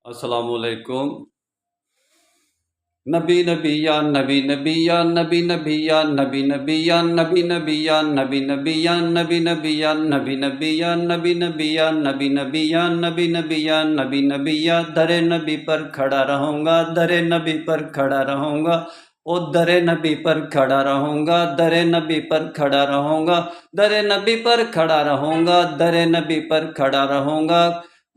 अस्सलाम वालेकुम। नबी नबी या नबी नबी या नबी नबी या नबी नबी या नबी नबी या नबी नबी या नबी नबी या नबी नबी या नबी नबी या नबी नबी या नबी नबी या नबी नबी या दरे नबी पर खड़ा रहूँगा, दरे नबी पर खड़ा रहूँगा, ओ दरे नबी पर खड़ा रहूँगा, दरे नबी पर खड़ा रहूँगा, दरे नबी पर खड़ा रहूँगा, दरे नबी पर खड़ा रहूँगा,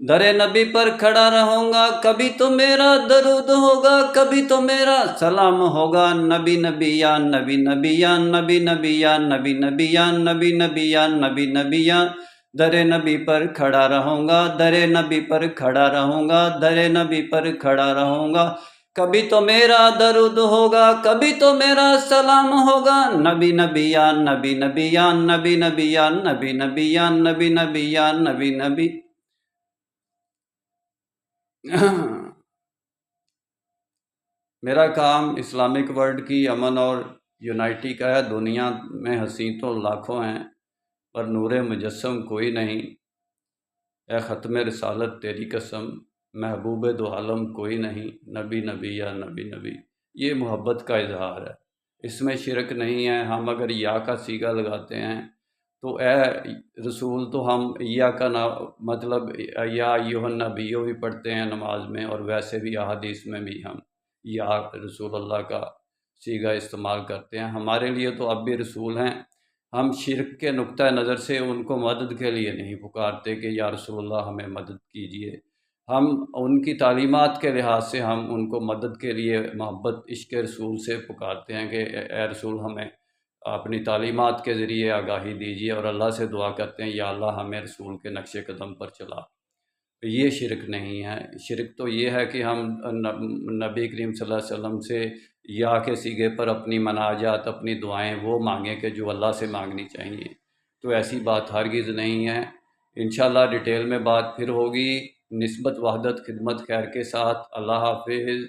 दरे नबी पर खड़ा रहूँगा। कभी तो मेरा दरूद होगा, कभी तो मेरा सलाम होगा। नबी नबी या नबी नबी या नबी नबी या नबी नबी या नबी नबी या नबी नबी या दरे नबी पर खड़ा रहूँगा, दरे नबी पर खड़ा रहूँगा, दरे नबी पर खड़ा रहूँगा। कभी तो मेरा दरूद होगा, कभी तो मेरा सलाम होगा। नबी नबी या नबी नबी या नबी नबी या नबी नबी या नबी नबी या नबी नबी। मेरा काम इस्लामिक वर्ल्ड की अमन और यूनाइटी का है। दुनिया में हंसी तो लाखों हैं पर नूरे मुजस्सम कोई नहीं। ए ख़त्म रिसालत तेरी कसम, महबूब दो आलम कोई नहीं। नबी नबी या नबी नबी, ये मोहब्बत का इजहार है, इसमें शिरक नहीं है। हम अगर या का सीगा लगाते हैं तो ए रसूल तो हम या का ना मतलब या अय्युहन नबियो भी पढ़ते हैं नमाज में, और वैसे भी अहादीस में भी हम या रसूल अल्लाह का सीगा इस्तेमाल करते हैं। हमारे लिए तो अब भी रसूल हैं। हम शिरक के नुक्ता नज़र से उनको मदद के लिए नहीं पुकारते कि या रसूल अल्लाह हमें मदद कीजिए। हम उनकी तालीमात के लिहाज से हम उनको मदद के लिए मोहब्बत इश्क़ रसूल से पुकारते हैं कि ए रसूल हमें अपनी तालीमात के ज़रिए आगाही दीजिए, और अल्लाह से दुआ करते हैं या अल्लाह हमें रसूल के नक्श कदम पर चला। ये शिरक नहीं है। शिरक तो ये है कि हम नबी करीम सल्लल्लाहु अलैहि वसल्लम से या के सीगे पर अपनी मनाजात, अपनी दुआएं वो मांगें कि जो अल्लाह से मांगनी चाहिए। तो ऐसी बात हरगिज़ नहीं है। इंशाअल्लाह डिटेल में बात फिर होगी। निस्बत वहदत खिदमत खैर के साथ। अल्लाह हाफिज़।